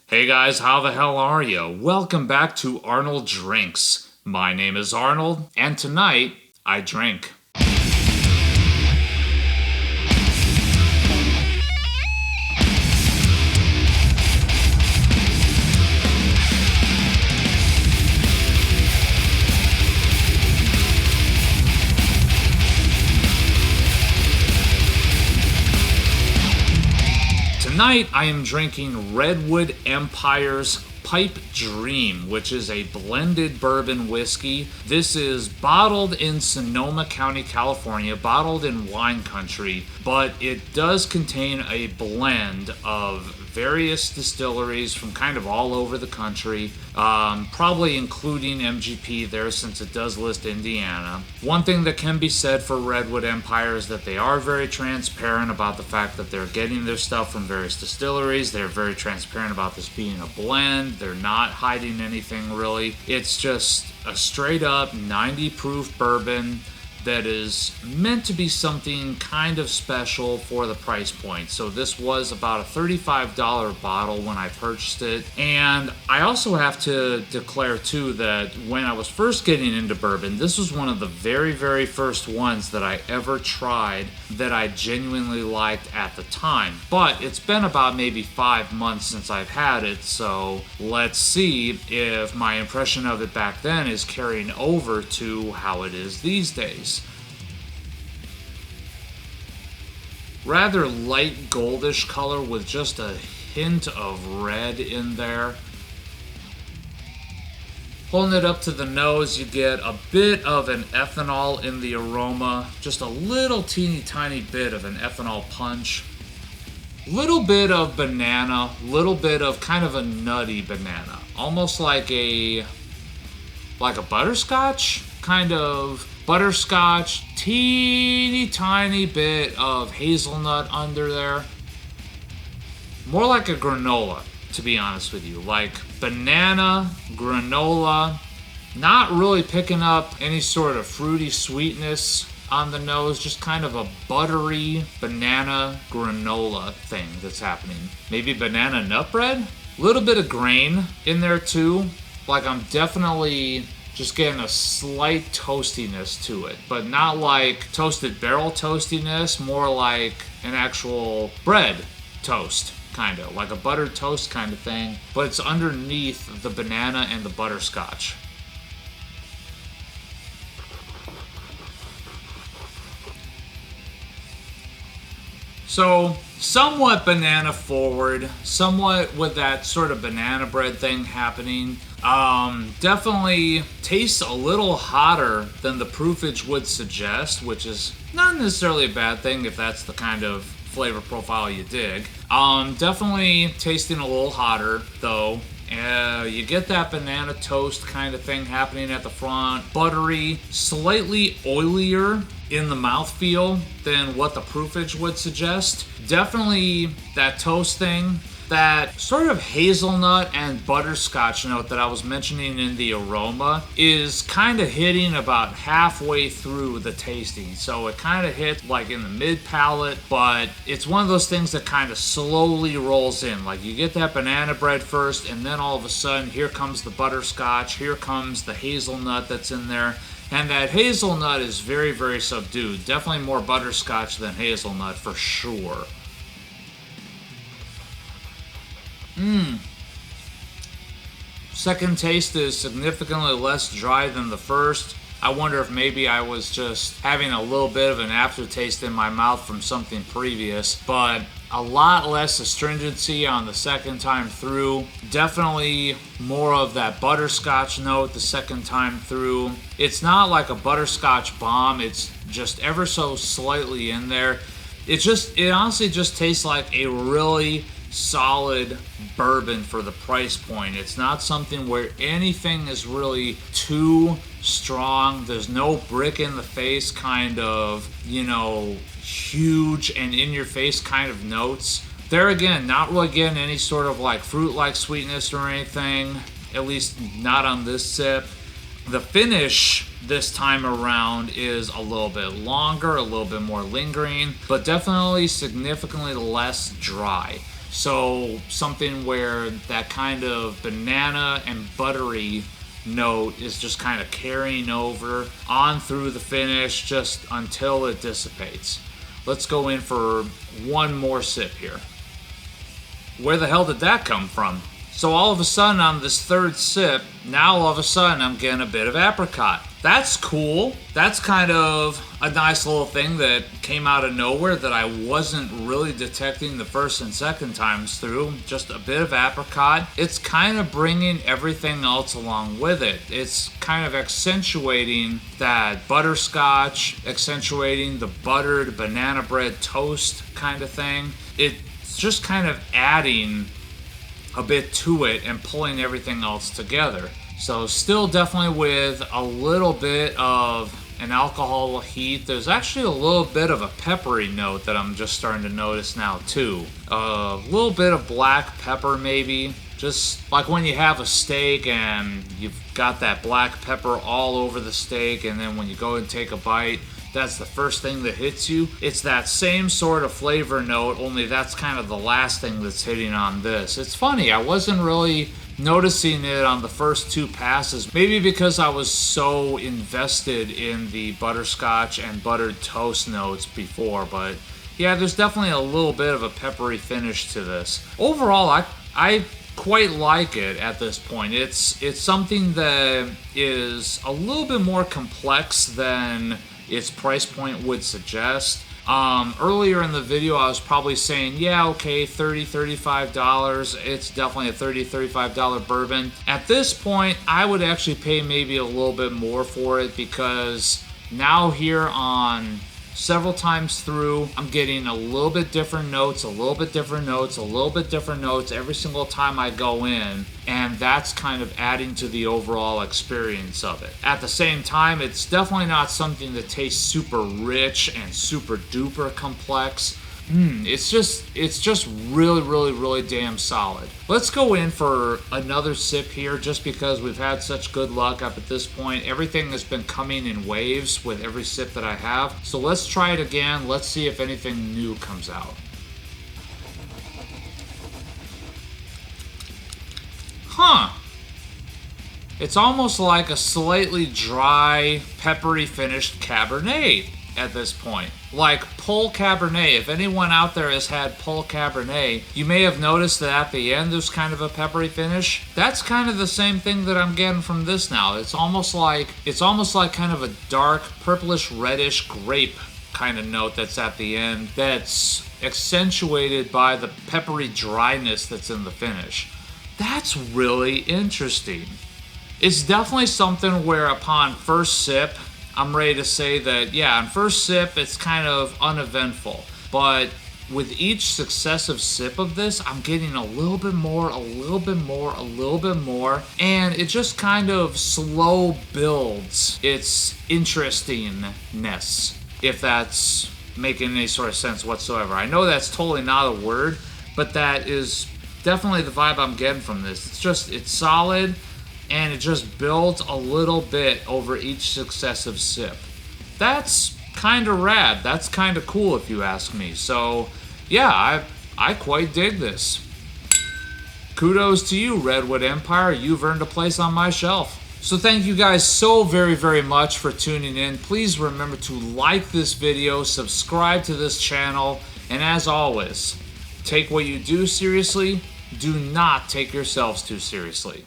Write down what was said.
Hey guys, how the hell are you? Welcome back to Arnold Drinks. My name is Arnold, and tonight I drink. Tonight I am drinking Redwood Empire's Pipe Dream, which is a blended bourbon whiskey. This is bottled in Sonoma County, California, bottled in wine country, but it does contain a blend of various distilleries from kind of all over the country, probably including MGP there since it does list Indiana. One thing that can be said for Redwood Empire is that they are very transparent about the fact that they're getting their stuff from various distilleries. They're very transparent about this being a blend. They're not hiding anything really. It's just a straight up 90 proof bourbon that is meant to be something kind of special for the price point. So this was about a $35 bottle when I purchased it. And I also have to declare too that when I was first getting into bourbon, this was one of the very, very first ones that I ever tried that I genuinely liked at the time. But it's been about maybe 5 months since I've had it, so let's see if my impression of it back then is carrying over to how it is these days. Rather light goldish color with just a hint of red in there. Pulling it up to the nose, you get a bit of an ethanol in the aroma, just a little teeny tiny bit of an ethanol punch. Little bit of banana, little bit of kind of a nutty banana, almost like a butterscotch, kind of butterscotch, teeny tiny bit of hazelnut under there. More like a granola, to be honest with you. Like banana, granola, not really picking up any sort of fruity sweetness on the nose, just kind of a buttery banana granola thing that's happening. Maybe banana nut bread? Little bit of grain in there too. Like I'm definitely just getting a slight toastiness to it, but not like toasted barrel toastiness, more like an actual bread toast, kind of like a buttered toast kind of thing, but it's underneath the banana and the butterscotch. So, somewhat banana forward, somewhat with that sort of banana bread thing happening. Definitely tastes a little hotter than the proofage would suggest, which is not necessarily a bad thing if that's the kind of flavor profile you dig. Definitely tasting a little hotter though. You get that banana toast kind of thing happening at the front. Buttery, slightly oilier in the mouthfeel than what the proofage would suggest. Definitely that toast thing. That sort of hazelnut and butterscotch note that I was mentioning in the aroma is kind of hitting about halfway through the tasting. So it kind of hit like in the mid palate, but it's one of those things that kind of slowly rolls in. Like you get that banana bread first, and then all of a sudden here comes the butterscotch, here comes the hazelnut that's in there. And that hazelnut is very, very subdued. Definitely more butterscotch than hazelnut for sure. Second taste is significantly less dry than the first. I wonder if maybe I was just having a little bit of an aftertaste in my mouth from something previous, but a lot less astringency on the second time through. Definitely more of that butterscotch note the second time through. It's not like a butterscotch bomb, it's just ever so slightly in there. It honestly just tastes like a really solid bourbon for the price point. It's not something where anything is really too strong. There's no brick in the face kind of, huge and in your face kind of notes. There again, not really getting any sort of like fruit-like sweetness or anything, at least not on this sip. The finish this time around is a little bit longer, a little bit more lingering, but definitely significantly less dry. So something where that kind of banana and buttery note is just kind of carrying over on through the finish just until it dissipates. Let's go in for one more sip here. Where the hell did that come from? So all of a sudden on this third sip, now all of a sudden I'm getting a bit of apricot. That's cool. That's kind of a nice little thing that came out of nowhere that I wasn't really detecting the first and second times through. Just a bit of apricot. It's kind of bringing everything else along with it. It's kind of accentuating that butterscotch, accentuating the buttered banana bread toast kind of thing. It's just kind of adding a bit to it and pulling everything else together. So still definitely with a little bit of an alcohol heat. There's actually a little bit of a peppery note that I'm just starting to notice now too. A little bit of black pepper maybe. Just like when you have a steak and you've got that black pepper all over the steak, and then when you go and take a bite, that's the first thing that hits you. It's that same sort of flavor note, only that's kind of the last thing that's hitting on this. It's funny, I wasn't really noticing it on the first two passes, maybe because I was so invested in the butterscotch and buttered toast notes before, but yeah, there's definitely a little bit of a peppery finish to this. Overall, I quite like it at this point. It's something that is a little bit more complex than its price point would suggest. Earlier in the video, I was probably saying, yeah, okay, $30, $35. It's definitely a $30, $35 bourbon. At this point, I would actually pay maybe a little bit more for it, because now here on several times through, I'm getting a little bit different notes, a little bit different notes, a little bit different notes every single time I go in, and that's kind of adding to the overall experience of it. At the same time, it's definitely not something that tastes super rich and super duper complex. It's just really, really, really damn solid. Let's go in for another sip here, just because we've had such good luck up at this point. Everything has been coming in waves with every sip that I have. So let's try it again. Let's see if anything new comes out. It's almost like a slightly dry, peppery finished Cabernet at this point. Like Pol Cabernet. If anyone out there has had Pol Cabernet, you may have noticed that at the end there's kind of a peppery finish. That's kind of the same thing that I'm getting from this now. It's almost like kind of a dark purplish reddish grape kind of note that's at the end, that's accentuated by the peppery dryness that's in the finish. That's really interesting. It's definitely something where upon first sip, I'm ready to say that, yeah, on first sip, it's kind of uneventful. But with each successive sip of this, I'm getting a little bit more, a little bit more, a little bit more. And it just kind of slow builds its interestingness, if that's making any sort of sense whatsoever. I know that's totally not a word, but that is definitely the vibe I'm getting from this. It's solid. And it just builds a little bit over each successive sip. That's kind of rad. That's kind of cool if you ask me. So, yeah, I quite dig this. Kudos to you, Redwood Empire. You've earned a place on my shelf. So thank you guys so very, very much for tuning in. Please remember to like this video, subscribe to this channel, and as always, take what you do seriously. Do not take yourselves too seriously.